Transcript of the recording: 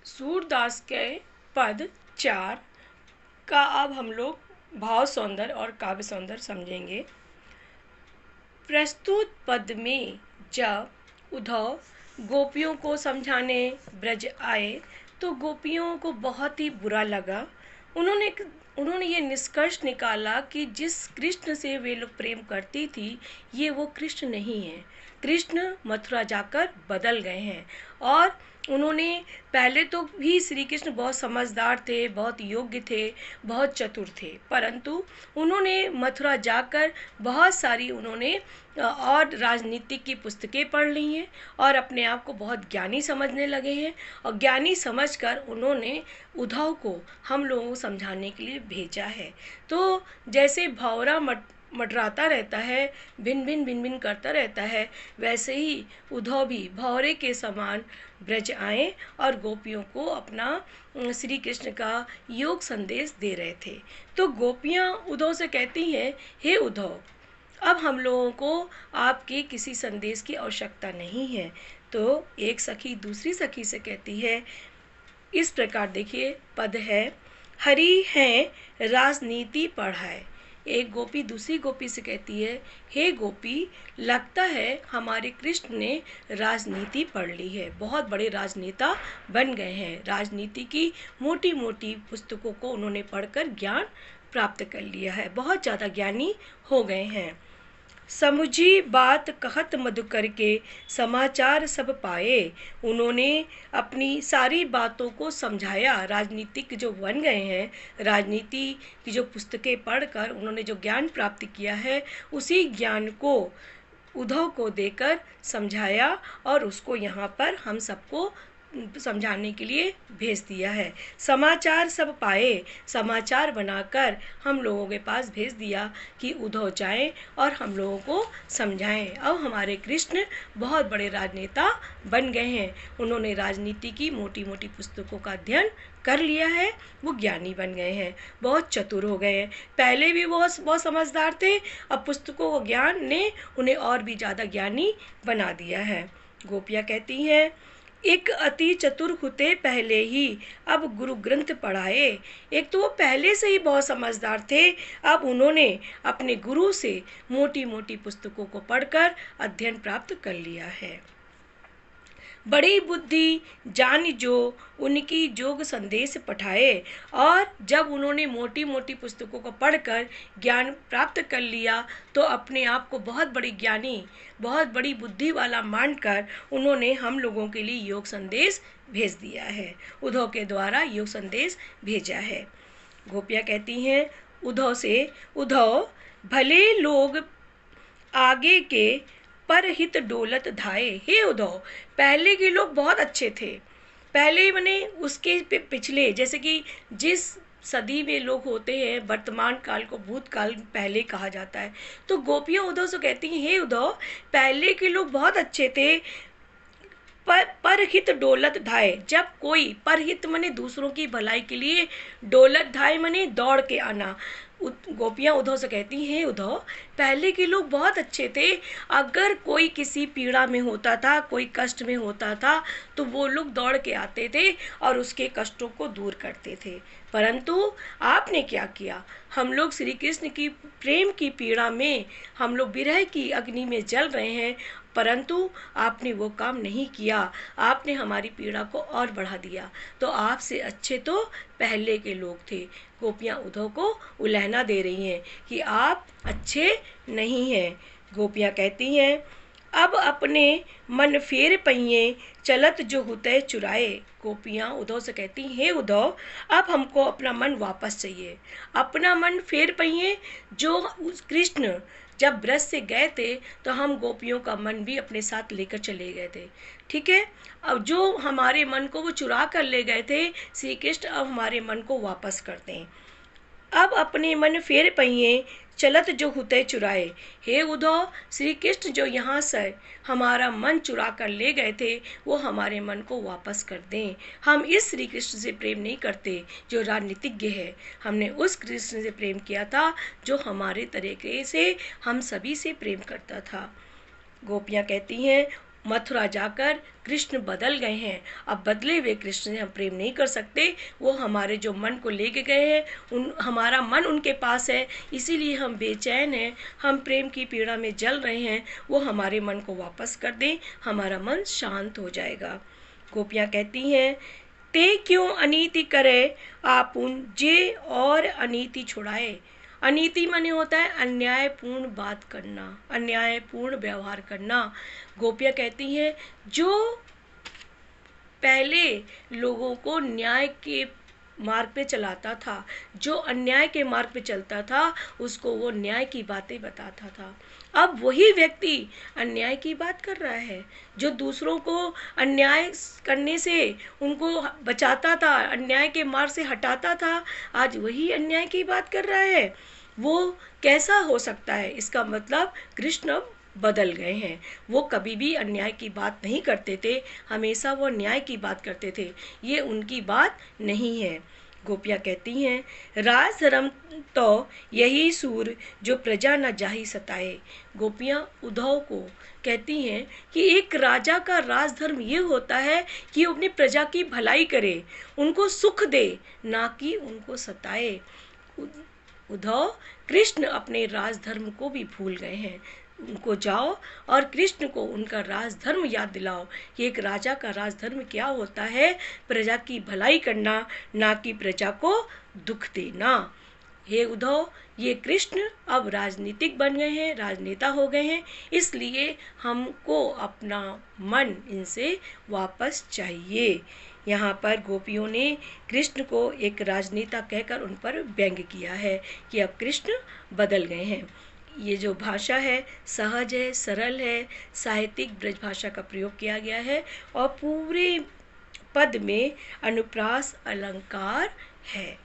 सूरदास के पद 4 का अब हम लोग भाव सौंदर्य और काव्य सौंदर्य समझेंगे। प्रस्तुत पद में जब उद्धव गोपियों को समझाने ब्रज आए तो गोपियों को बहुत ही बुरा लगा। उन्होंने ये निष्कर्ष निकाला कि जिस कृष्ण से वे लोग प्रेम करती थी ये वो कृष्ण नहीं है। कृष्ण मथुरा जाकर बदल गए हैं। और उन्होंने पहले तो भी श्री कृष्ण बहुत समझदार थे, बहुत योग्य थे, बहुत चतुर थे, परंतु उन्होंने मथुरा जाकर बहुत सारी और राजनीति की पुस्तकें पढ़ ली हैं और अपने आप को बहुत ज्ञानी समझने लगे हैं। और ज्ञानी समझकर उन्होंने उद्धव को हम लोगों को समझाने के लिए भेजा है। तो जैसे भौरा मंडराता रहता है, भिन भिन करता रहता है, वैसे ही उद्धव भी भौरे के समान ब्रज आए और गोपियों को अपना श्री कृष्ण का योग संदेश दे रहे थे। तो गोपियाँ उद्धव से कहती हैं, हे उद्धव, अब हम लोगों को आपके किसी संदेश की आवश्यकता नहीं है। तो एक सखी दूसरी सखी से कहती है इस प्रकार, देखिए पद है, हरि हैं राजनीति पढ़ाए। एक गोपी दूसरी गोपी से कहती है, हे गोपी, लगता है हमारे कृष्ण ने राजनीति पढ़ ली है, बहुत बड़े राजनेता बन गए हैं, राजनीति की मोटी मोटी पुस्तकों को उन्होंने पढ़कर ज्ञान प्राप्त कर लिया है, बहुत ज़्यादा ज्ञानी हो गए हैं। समुझी बात कहत मधुकर के समाचार सब पाए। उन्होंने अपनी सारी बातों को समझाया। राजनीतिक जो बन गए हैं, राजनीति की जो पुस्तकें पढ़कर उन्होंने जो ज्ञान प्राप्त किया है, उसी ज्ञान को उद्धव को देकर समझाया और उसको यहाँ पर हम सबको समझाने के लिए भेज दिया है। समाचार सब पाए, समाचार बनाकर हम लोगों के पास भेज दिया कि उद्धव जाएं और हम लोगों को समझाएं। अब हमारे कृष्ण बहुत बड़े राजनेता बन गए हैं, उन्होंने राजनीति की मोटी मोटी पुस्तकों का अध्ययन कर लिया है, वो ज्ञानी बन गए हैं, बहुत चतुर हो गए हैं। पहले भी बहुत समझदार थे, अब पुस्तकों को ज्ञान ने उन्हें और भी ज़्यादा ज्ञानी बना दिया है। गोपियाँ कहती हैं, एक अति चतुर हुते पहले ही अब गुरु ग्रंथ पढ़ाए। एक तो वो पहले से ही बहुत समझदार थे, अब उन्होंने अपने गुरु से मोटी मोटी पुस्तकों को पढ़कर अध्ययन प्राप्त कर लिया है। बड़ी बुद्धि जान जो उनकी जोग संदेश पठाए। और जब उन्होंने मोटी मोटी पुस्तकों को पढ़कर ज्ञान प्राप्त कर लिया तो अपने आप को बहुत बड़ी ज्ञानी, बहुत बड़ी बुद्धि वाला मानकर उन्होंने हम लोगों के लिए योग संदेश भेज दिया है, उद्धव के द्वारा योग संदेश भेजा है। गोपियाँ कहती हैं उद्धव से, उद्धव, भले लोग आगे के पर हित डोलत धाये। हे उद्धव, पहले के लोग बहुत अच्छे थे, पहले मैंने उसके पिछले, जैसे कि जिस सदी में लोग होते हैं, वर्तमान काल को भूतकाल पहले कहा जाता है। तो गोपियाँ उद्धव से कहती हैं, हे उद्धव, पहले के लोग बहुत अच्छे थे, परहित डोलत धाये। जब कोई परहित मने दूसरों की भलाई के लिए, डोलत धाये मने दौड़ के आना। गोपियाँ उद्धव से कहती हैं, उद्धव, पहले के लोग बहुत अच्छे थे, अगर कोई किसी पीड़ा में होता था, कोई कष्ट में होता था, तो वो लोग दौड़ के आते थे और उसके कष्टों को दूर करते थे। परंतु आपने क्या किया, हम लोग श्री कृष्ण की प्रेम की पीड़ा में, हम लोग विरह की अग्नि में जल रहे हैं, परंतु आपने वो काम नहीं किया, आपने हमारी पीड़ा को और बढ़ा दिया। तो आपसे अच्छे तो पहले के लोग थे। गोपियाँ उद्धव को उलहना दे रही हैं कि आप अच्छे नहीं हैं। गोपियाँ कहती हैं, अब अपने मन फेर पहिए चलत जो हुते चुराए। गोपियाँ उद्धव से कहती हैं, हे उद्धव, अब हमको अपना मन वापस चाहिए, अपना मन फेर पहिए। जो कृष्ण जब ब्रज से गए थे तो हम गोपियों का मन भी अपने साथ लेकर चले गए थे, ठीक है। अब जो हमारे मन को वो चुरा कर ले गए थे श्री कृष्ण, अब हमारे मन को वापस करते हैं। अब अपने मन फेर पहिए चलत जो हुते चुराए। हे उद्धव, श्री कृष्ण जो यहाँ से हमारा मन चुरा कर ले गए थे, वो हमारे मन को वापस कर दें। हम इस श्री कृष्ण से प्रेम नहीं करते जो राजनीतिज्ञ है, हमने उस कृष्ण से प्रेम किया था जो हमारे तरीके से हम सभी से प्रेम करता था। गोपियाँ कहती हैं, मथुरा जाकर कृष्ण बदल गए हैं। अब बदले हुए कृष्ण से हम प्रेम नहीं कर सकते। वो हमारे जो मन को लेके गए हैं, हमारा मन उनके पास है, इसीलिए हम बेचैन हैं, हम प्रेम की पीड़ा में जल रहे हैं। वो हमारे मन को वापस कर दें, हमारा मन शांत हो जाएगा। गोपियाँ कहती हैं, ते क्यों अनीति करे आपुन जे और अनीति छुड़ाए। अनीति माने होता है अन्यायपूर्ण बात करना, अन्यायपूर्ण व्यवहार करना। गोपियाँ कहती हैं, जो पहले लोगों को न्याय के मार्ग पे चलाता था, जो अन्याय के मार्ग पे चलता था, उसको वो न्याय की बातें बताता था। अब वही व्यक्ति अन्याय की बात कर रहा है, जो दूसरों को अन्याय करने से उनको बचाता था, अन्याय के मार्ग से हटाता था, आज वही अन्याय की बात कर रहा है। वो कैसा हो सकता है? इसका मतलब कृष्ण बदल गए हैं। वो कभी भी अन्याय की बात नहीं करते थे, हमेशा वो न्याय की बात करते थे। ये उनकी बात नहीं है। गोपियाँ कहती हैं, राज धर्म तो यही सूर जो प्रजा न जाहि सताए। गोपियाँ उद्धव को कहती हैं कि एक राजा का राजधर्म ये होता है कि वो अपनी प्रजा की भलाई करे, उनको सुख दे, ना कि उनको सताए। उद्धव, कृष्ण अपने राजधर्म को भी भूल गए हैं। उनको जाओ और कृष्ण को उनका राजधर्म याद दिलाओ कि एक राजा का राजधर्म क्या होता है, प्रजा की भलाई करना, ना कि प्रजा को दुख देना। हे उद्धव, ये कृष्ण अब राजनीतिक बन गए हैं, राजनेता हो गए हैं, इसलिए हमको अपना मन इनसे वापस चाहिए। यहाँ पर गोपियों ने कृष्ण को एक राजनेता कहकर उन पर व्यंग्य किया है कि अब कृष्ण बदल गए हैं। ये जो भाषा है सहज है, सरल है, साहित्यिक ब्रज भाषा का प्रयोग किया गया है और पूरे पद में अनुप्रास अलंकार है।